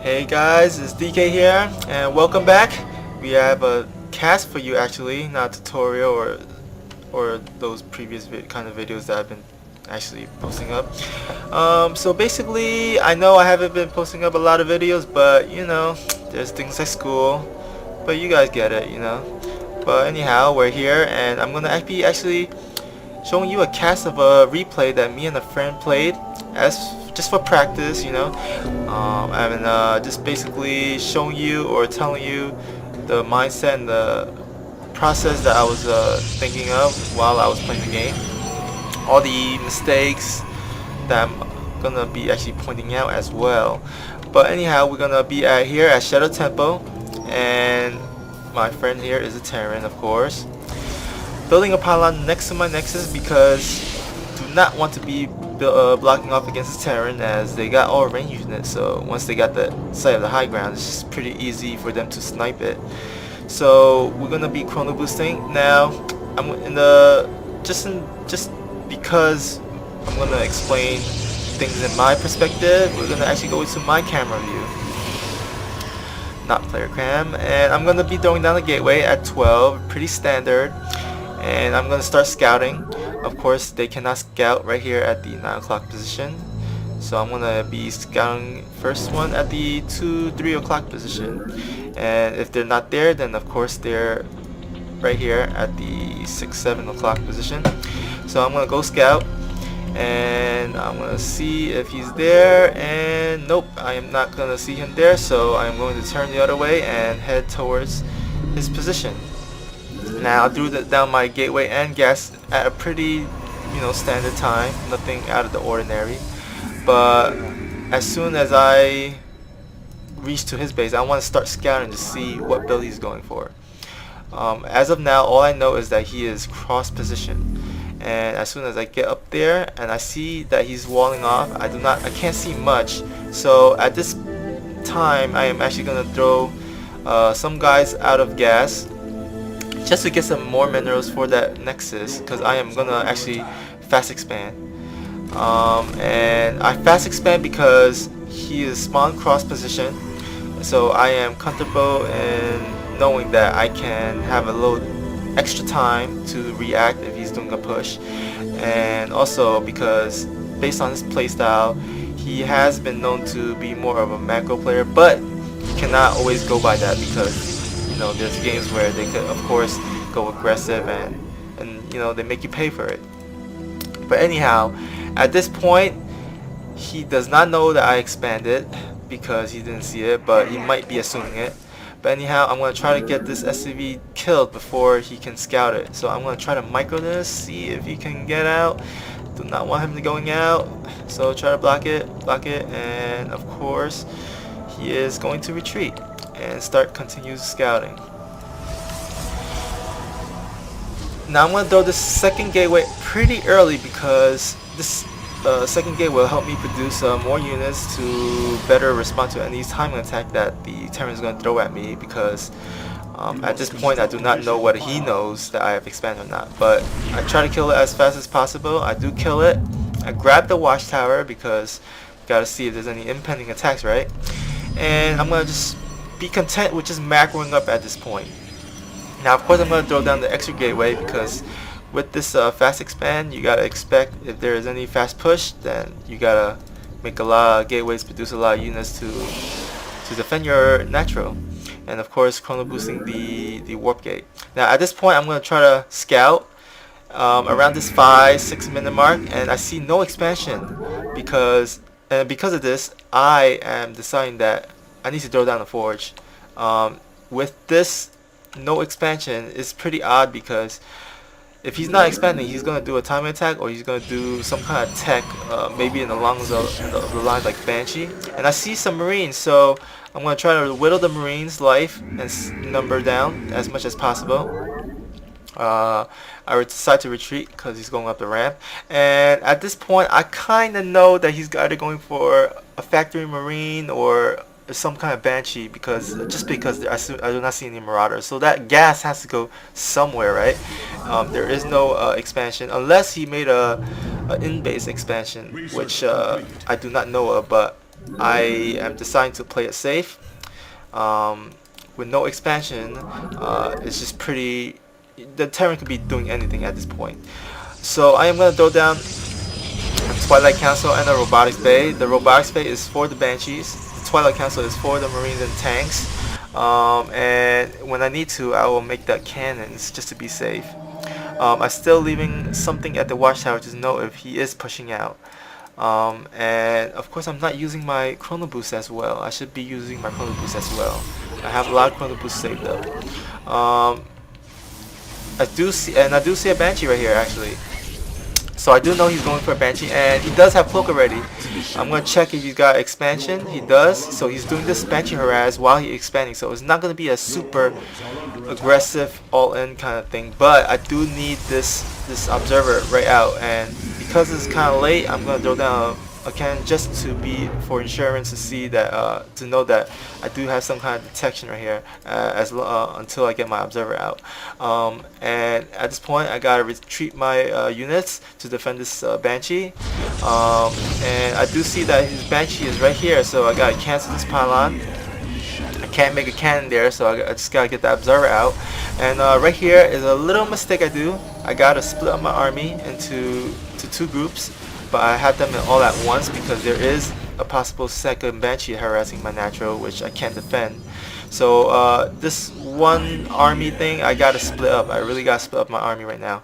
Hey guys, it's DK here, and welcome back. We have a cast for you actually, not a tutorial or those previous kind of videos that I've been actually posting up. So basically, I know I haven't been posting up a lot of videos, but you know, there's things like school, but you guys get it, you know. But anyhow, we're here, and I'm gonna be actually showing you a cast of a replay that me and a friend played as just for practice, you know. And just basically showing you or telling you the mindset and the process that I was thinking of while I was playing the game. All the mistakes that I'm gonna be actually pointing out as well. But anyhow, we're gonna be here at Shadow Temple, and my friend here is a Terran, of course. Building a pylon next to my Nexus because do not want to be blocking off against the Terran, as they got all range units, so once they got the sight of the high ground, it's just pretty easy for them to snipe it. So we're gonna be chrono boosting now. I'm in the just because I'm gonna explain things in my perspective. We're gonna actually go into my camera view, not player cam, and I'm gonna be throwing down the gateway at 12, pretty standard. And I'm gonna start scouting. Of course, they cannot scout right here at the 9 o'clock position, so I'm gonna be scouting first one at the 2-3 o'clock position. And if they're not there, then of course they're right here at the 6-7 o'clock position. So I'm gonna go scout, and I'm gonna see if he's there. And nope, I am not gonna see him there, so I'm going to turn the other way and head towards his position. Now I threw down my gateway and gas at a pretty, standard time, nothing out of the ordinary. But as soon as I reach to his base, I want to start scouting to see what build he's going for. As of now, all I know is that he is cross position, and as soon as I get up there and I see that he's walling off, I can't see much. So at this time, I am actually gonna throw some guys out of gas, just to get some more minerals for that Nexus, because I am gonna actually fast expand. And I fast expand because he is spawn cross position, so I am comfortable in knowing that I can have a little extra time to react if he's doing a push. And also because based on his playstyle, he has been known to be more of a macro player, but you cannot always go by that, because there's games where they could, of course, go aggressive and they make you pay for it. But anyhow, at this point, he does not know that I expanded because he didn't see it, but he might be assuming it. But anyhow, I'm going to try to get this SCV killed before he can scout it. So I'm going to try to micro this, see if he can get out. Do not want him to going out, so try to block it, and of course, he is going to retreat and start continuous scouting. Now I'm going to throw this second gateway pretty early, because this second gateway will help me produce more units to better respond to any timing attack that the Terran is going to throw at me, because at this point I do not know whether he knows that I have expanded or not. But I try to kill it as fast as possible. I do kill it. I grab the watchtower because you gotta see if there's any impending attacks, right? And I'm going to just be content with just macroing up at this point. Now of course I'm going to throw down the extra gateway, because with this fast expand, you gotta expect if there is any fast push, then you gotta make a lot of gateways, produce a lot of units to defend your natural, and of course chrono boosting the warp gate. Now at this point I'm going to try to scout around this 5-6 minute mark, and I see no expansion, because of this I am deciding that I need to throw down the forge. With this no expansion, it's pretty odd, because if he's not expanding, he's going to do a timing attack, or he's going to do some kind of tech, maybe in the lines like Banshee. And I see some Marines, so I'm going to try to whittle the Marines' life and number down as much as possible. I decide to retreat because he's going up the ramp, and at this point I kind of know that he's either going for a factory Marine or some kind of Banshee, because I do not see any Marauders, so that gas has to go somewhere, right? There is no expansion unless he made a in-base expansion, which I do not know of, but I am deciding to play it safe. With no expansion, it's just pretty. The Terran could be doing anything at this point. So I am gonna throw down Twilight Council and the Robotics Bay. The Robotics Bay is for the Banshees. The Twilight Council is for the Marines and tanks. And when I need to, I will make that cannons just to be safe. I'm still leaving something at the watchtower to know if he is pushing out. And of course I'm not using my Chrono Boost as well. I should be using my Chrono Boost as well. I have a lot of Chrono Boost saved up. I do see a Banshee right here actually. So I do know he's going for a Banshee, and he does have cloak already. I'm going to check if he's got expansion. He does. So he's doing this Banshee harass while he's expanding. So it's not going to be a super aggressive all-in kind of thing. But I do need this observer right out. And because it's kind of late, I'm going to throw down a cannon just to be for insurance to see that to know that I do have some kind of detection right here until I get my observer out. And at this point I gotta retreat my units to defend this Banshee. And I do see that his Banshee is right here, so I gotta cancel this pylon. I can't make a cannon there, so I just gotta get the observer out. And right here is a little mistake I do. I gotta split up my army into two groups, but I have them all at once because there is a possible second Banshee harassing my natural, which I can't defend. So this one army thing, I gotta split up. I really gotta split up my army right now.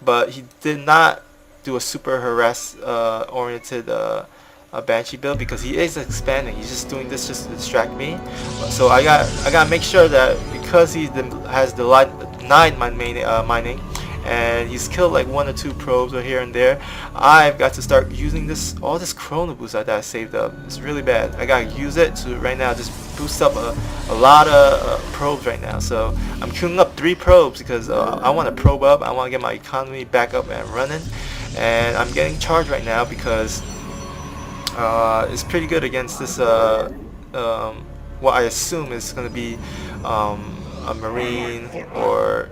But he did not do a super harass oriented Banshee build because he is expanding. He's just doing this just to distract me. So I gotta make sure that because he has the 9 mining, and he's killed like 1 or 2 probes or here and there, I've got to start using all this Chrono Boost that I saved up. It's really bad. I gotta use it to right now just boost up a lot of probes right now. So I'm queuing up 3 probes because I want to probe up. I want to get my economy back up and running, and I'm getting charged right now because it's pretty good against this what I assume is going to be a Marine or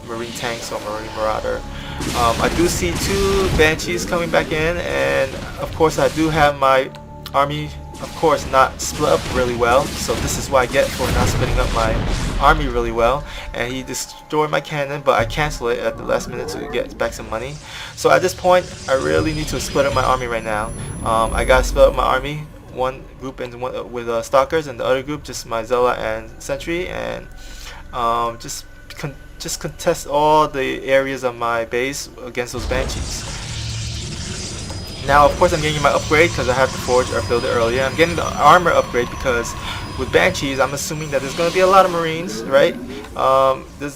Marine tanks or Marine Marauder. I do see 2 Banshees coming back in, and of course I do have my army, of course, not split up really well. So this is what I get for not splitting up my army really well. And he destroyed my cannon, but I cancel it at the last minute to get back some money. So at this point, I really need to split up my army right now. I gotta split up my army. One group with Stalkers, and the other group just my Zealot and Sentry, and just contest all the areas of my base against those Banshees. Now of course I'm getting my upgrade because I have the forge or build it earlier. I'm getting the armor upgrade because with Banshees I'm assuming that there's going to be a lot of Marines, right?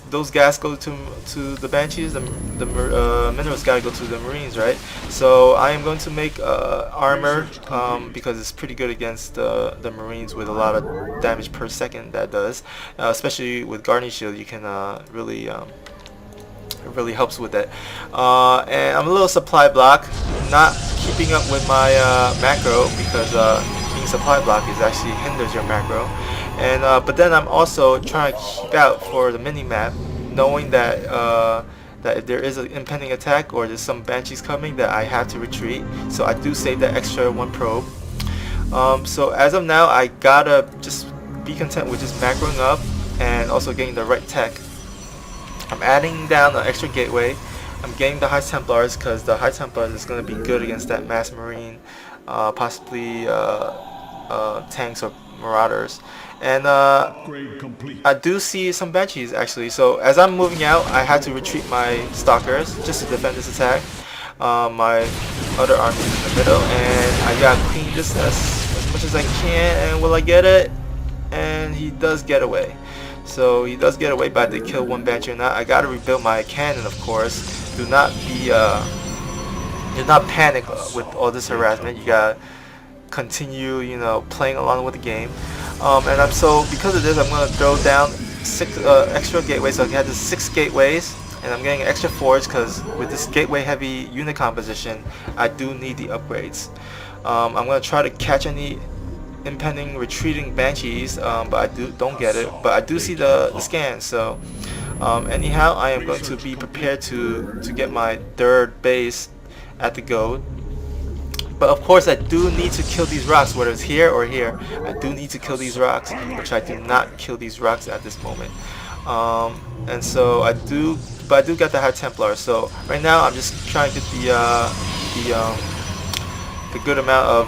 Those guys go to the Banshees, the minerals gotta go to the Marines, right? So I am going to make armor because it's pretty good against the Marines with a lot of damage per second that does. Especially with Guardian Shield, you can really it really helps with that. And I'm a little supply block, not keeping up with my macro because being supply block is actually hinders your macro. And but then I'm also trying to keep out for the mini map, knowing that that if there is an impending attack or there's some Banshees coming, that I have to retreat. So I do save that extra 1 probe. So as of now, I gotta just be content with just macroing up and also getting the right tech. I'm adding down an extra gateway. I'm getting the High Templars because the High Templars is going to be good against that mass Marine, possibly tanks or Marauders. And I do see some Banshees actually. So as I'm moving out, I had to retreat my Stalkers just to defend this attack. My other army is in the middle, and I gotta clean this as much as I can. And will I get it? And he does get away. So he does get away, but I did kill 1 Banshee or not. I gotta rebuild my cannon, of course. Do not panic with all this harassment. You gotta continue, you know, playing along with the game. And because of this, I'm gonna throw down 6 extra gateways. So I have 6 gateways, and I'm getting an extra forge because with this gateway heavy unit composition, I do need the upgrades. I'm gonna try to catch any impending retreating Banshees, but I don't get it. But I do see the scan. So anyhow, I am going to be prepared to get my 3rd base at the gold. But of course I do need to kill these rocks, whether it's here or here. I do need to kill these rocks, which I do not kill these rocks at this moment. And so I do get the High Templar. So right now I'm just trying to get the good amount of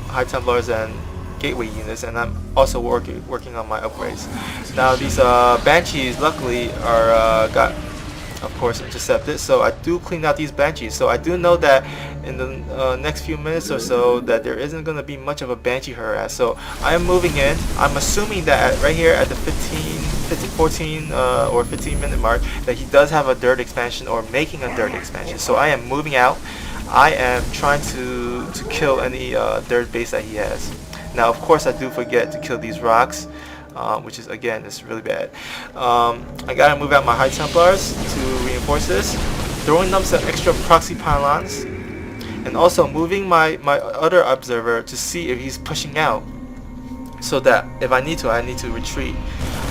High Templars and gateway units, and I'm also working on my upgrades. Now these Banshees luckily are got, of course, intercepted, so I do clean out these Banshees. So I do know that in the next few minutes or so that there isn't going to be much of a Banshee harass. So I am moving in. I'm assuming that right here at the 14 or 15 minute mark that he does have a dirt expansion or making a dirt expansion. So I am moving out. I am trying to kill any dirt base that he has. Now of course I do forget to kill these rocks, which is again is really bad. I gotta move out my High Templars to reinforce this, throwing them some extra proxy pylons, and also moving my other observer to see if he's pushing out, so that if I need to retreat.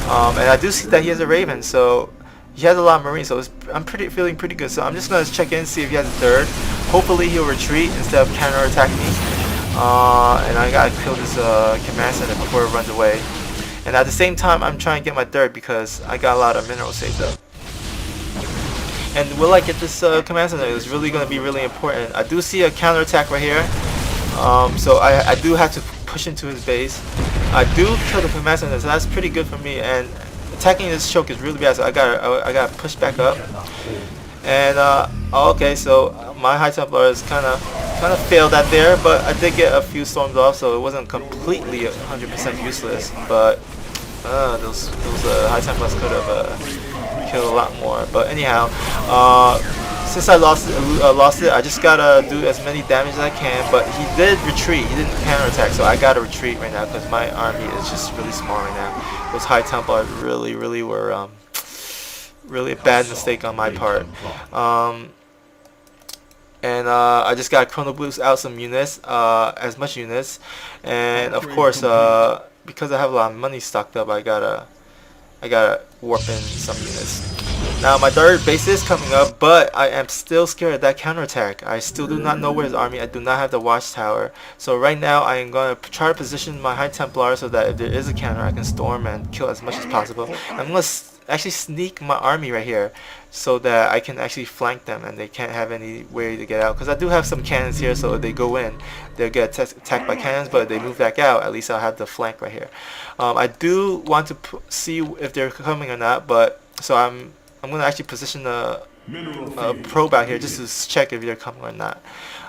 And I do see that he has a Raven, so he has a lot of Marines, so I'm feeling pretty good. So I'm just gonna check in, see if he has a third. Hopefully he'll retreat instead of counter-attack me. And I gotta kill this command center before it runs away. And at the same time, I'm trying to get my third because I got a lot of minerals saved up. And will I get this command center? It's really going to be really important. I do see a counterattack right here. So I do have to push into his base. I do kill the command center, so that's pretty good for me. And attacking this choke is really bad, so I gotta push back up. And okay, so my High Templars kind of failed that there, but I did get a few storms off, so it wasn't completely 100% useless. But those High Templars could have killed a lot more. But anyhow, since I lost it, I just gotta do as many damage as I can. But he did retreat, he didn't counterattack, so I gotta retreat right now because my army is just really small right now. Those High Templars really were really a bad mistake on my part. And I just got Chrono Boost out some units, as much units, and of course because I have a lot of money stocked up, I gotta warp in some units. Now my third base is coming up, but I am still scared of that counterattack. I still do not know where his army. I do not have the watchtower. So right now I am going to try to position my High Templar so that if there is a counter, I can storm and kill as much as possible. I'm going to actually sneak my army right here so that I can actually flank them and they can't have any way to get out. Because I do have some cannons here, so if they go in, they'll get attacked by cannons, but if they move back out, at least I'll have the flank right here. I do want to see if they're coming or not, but so I'm going to actually position a probe out here just to check if they're coming or not.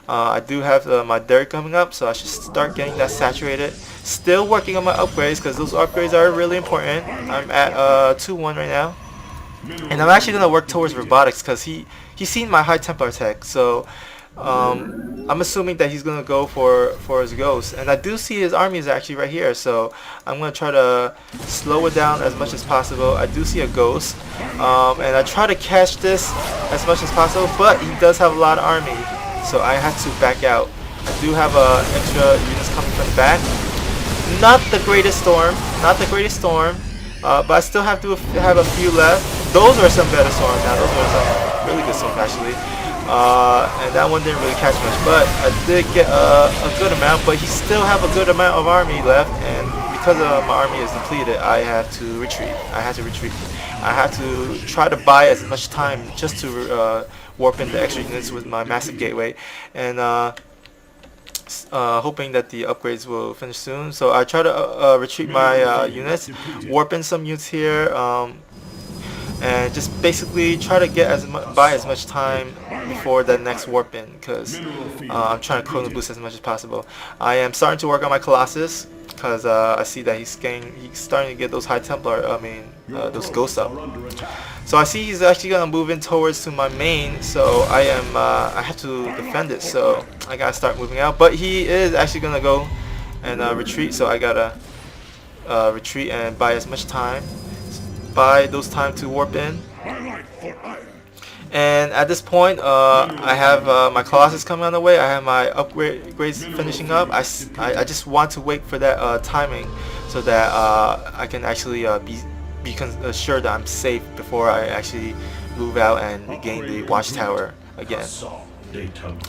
I do have my dirt coming up, so I should start getting that saturated. Still working on my upgrades because those upgrades are really important. I'm at 2-1 right now. And I'm actually going to work towards robotics because he's seen my High Templar tech. So I'm assuming that he's going to go for his ghost. And I do see his army is actually right here. So I'm going to try to slow it down as much as possible. I do see a ghost. And I try to catch this as much as possible. But he does have a lot of army. So I have to back out. I do have extra units coming from the back. Not the greatest storm. But I still have to have a few left. Those are some better storms now. Those were some really good storms actually. And that one didn't really catch much, but I did get a good amount. But he still have a good amount of army left, and because my army is depleted, I have to retreat. I have to try to buy as much time just to warp in the extra units with my massive gateway, and hoping that the upgrades will finish soon. So I try to retreat my units, warp in some units here, and just basically try to get buy as much time before the next warp in, because I'm trying to chrono boost as much as possible. I am starting to work on my Colossus because I see that he's starting to get those High Templar, those ghosts up. So I see he's actually gonna move in towards to my main, so I have to defend it, so I gotta start moving out. But he is actually gonna go and retreat, so I gotta retreat and buy as much time, buy those time to warp in. And at this point, I have my Colossus coming on the way. I have my upgrades finishing up. I just want to wait for that timing so that I can actually be sure that I'm safe before I actually move out and gain the watchtower again.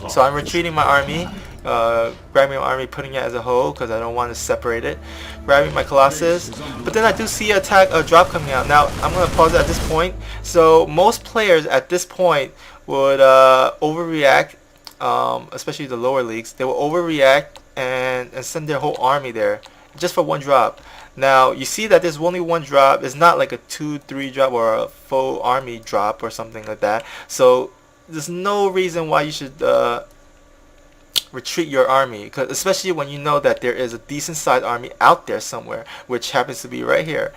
So I'm retreating my army, grabbing my army, putting it as a whole because I don't want to separate it. Grabbing my Colossus, but then I do see a drop coming out. Now I'm gonna pause at this point. So most players at this point would overreact, especially the lower leagues. They will overreact and send their whole army there just for one drop. Now you see that there's only one drop. It's not like a 2-3 drop or a full army drop or something like that. So there's no reason why you should retreat your army, because especially when you know that there is a decent sized army out there somewhere, which happens to be right here.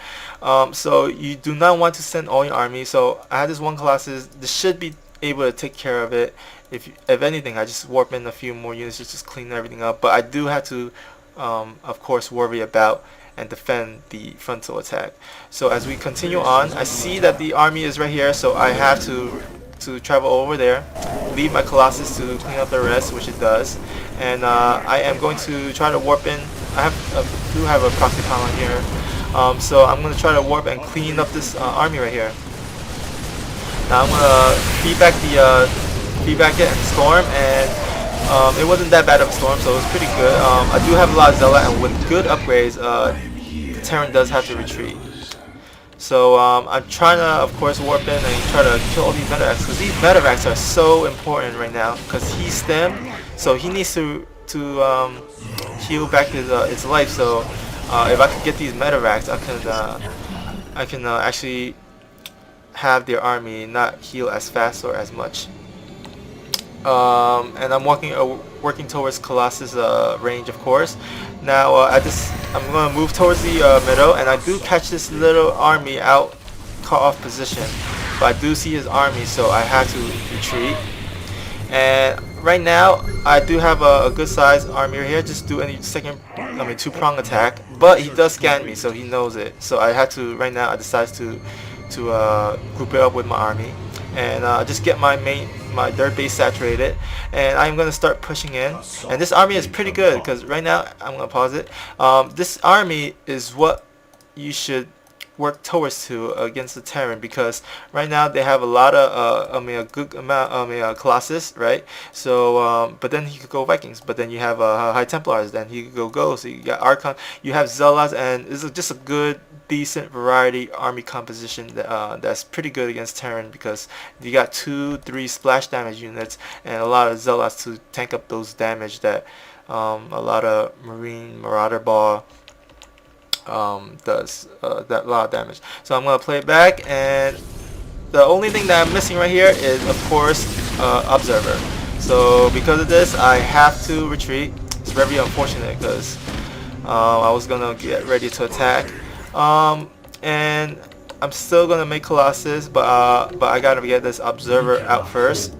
So you do not want to send all your army. So I have this one Colossus. This should be able to take care of it. If anything, I just warp in a few more units to just clean everything up. But I do have to, of course, worry about and defend the frontal attack. So as we continue on, I see that the army is right here. So I have to travel over there, leave my Colossus to clean up the rest, which it does, and I am going to try to warp in. I do have a proxy pylon here, so I'm going to try to warp and clean up this army right here. Now I'm going to feedback it and storm, and it wasn't that bad of a storm, so it was pretty good. I do have a lot of Zealot, and with good upgrades, Terran does have to retreat. So I'm trying to, of course, warp in and try to kill all these Metavacs, because these Metavacs are so important right now. Because he's stem, so he needs to heal back his life. So if I could get these Metavacs, I can actually have their army not heal as fast or as much. And I'm working towards Colossus range, of course. Now I'm going to move towards the middle, and I do catch this little army out cut off position, but I do see his army, so I have to retreat. And right now I do have a good sized army here. Just do any two-prong attack, but he does scan me, so he knows it. So I had to, right now I decided to group it up with my army and just get my dirt base saturated, and I'm gonna start pushing in. And this army is pretty good, because right now I'm gonna pause it. This army is what you should work towards to against the Terran, because right now they have a lot of a good amount Colossus, right? So but then he could go Vikings, but then you have High Templars, then he could go Ghosts, so you got Archon, you have Zealots, and it's just a good decent variety army composition that's pretty good against Terran, because you got 2-3 splash damage units and a lot of Zealots to tank up those damage that a lot of Marauder Ball does that lot of damage. So I'm gonna play it back, and the only thing that I'm missing right here is, of course, Observer. So because of this, I have to retreat. It's very unfortunate, because I was gonna get ready to attack, and I'm still gonna make Colossus, but I gotta get this Observer out first.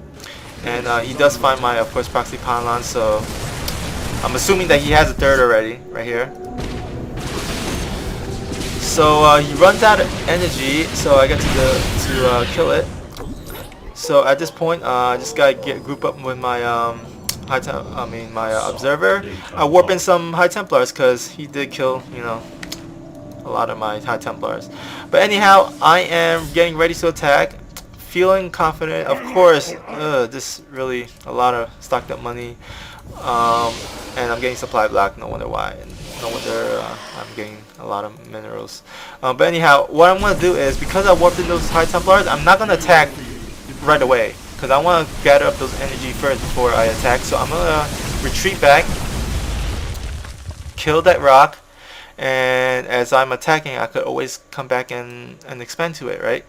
And he does find my, of course, proxy pylon, so I'm assuming that he has a third already right here. So he runs out of energy, so I get to kill it. So at this point, I just gotta group up with my my Observer. I warp in some High Templars, because he did kill, you know, a lot of my High Templars. But anyhow, I am getting ready to attack, feeling confident. Of course, this really a lot of stocked up money, and I'm getting supply block. No wonder why. No wonder I'm getting a lot of minerals. But anyhow, what I'm gonna do is, because I warped in those High Templars, I'm not gonna attack right away, because I want to gather up those energy first before I attack. So I'm gonna retreat back, kill that rock, and as I'm attacking, I could always come back and expand to it, right?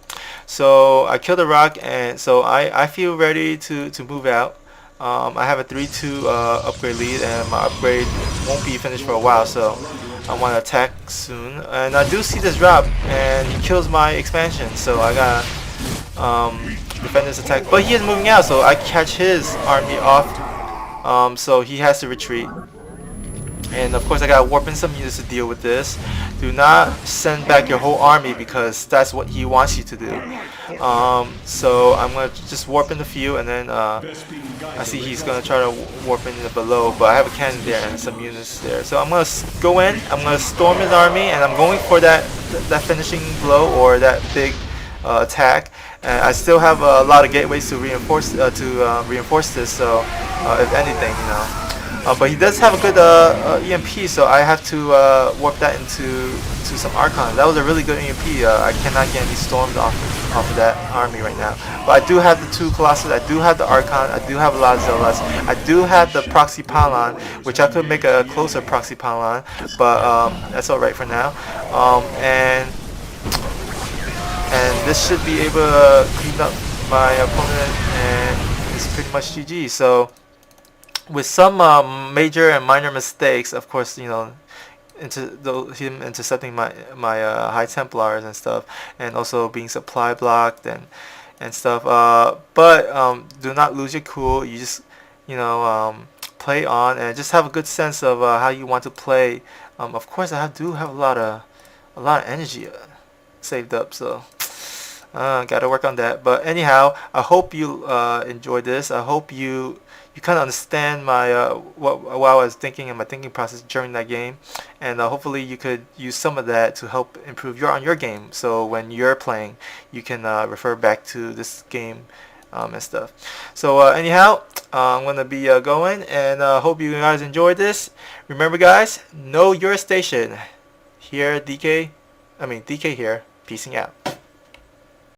So I kill the rock, and so I feel ready to move out. I have a 3-2 upgrade lead, and my upgrade won't be finished for a while, so I want to attack soon. And I do see this drop, and he kills my expansion, so I gotta defend this attack. But he is moving out, so I catch his army off, so he has to retreat. And of course I gotta warp in some units to deal with this. Do not send back your whole army, because that's what he wants you to do. So I'm gonna just warp in a few, and then I see he's gonna try to warp in below, but I have a cannon there and some units there. So I'm gonna go in, I'm gonna storm his army, and I'm going for that finishing blow, or that big attack. And I still have a lot of gateways to reinforce this. So if anything, you know. But he does have a good EMP, so I have to warp that into some Archon. That was a really good EMP. I cannot get any storms off of that army right now. But I do have the 2 Colossus, I do have the Archon, I do have a lot of Zealots, I do have the Proxy Pylon, which I could make a closer Proxy Pylon, but that's alright for now. And this should be able to clean up my opponent, and it's pretty much GG. So with some major and minor mistakes, of course, you know, him intercepting my High Templars and stuff, and also being supply blocked and stuff. But do not lose your cool. You just, you know, play on and just have a good sense of how you want to play. Of course, I do have a lot of energy saved up, so gotta work on that. But anyhow, I hope you enjoyed this. I hope you kind of understand my what I was thinking and my thinking process during that game, and hopefully you could use some of that to help improve your game. So when you're playing, you can refer back to this game and stuff. So anyhow, I'm gonna be going, and hope you guys enjoyed this. Remember, guys, know your station. Here, DK here. Peacing out.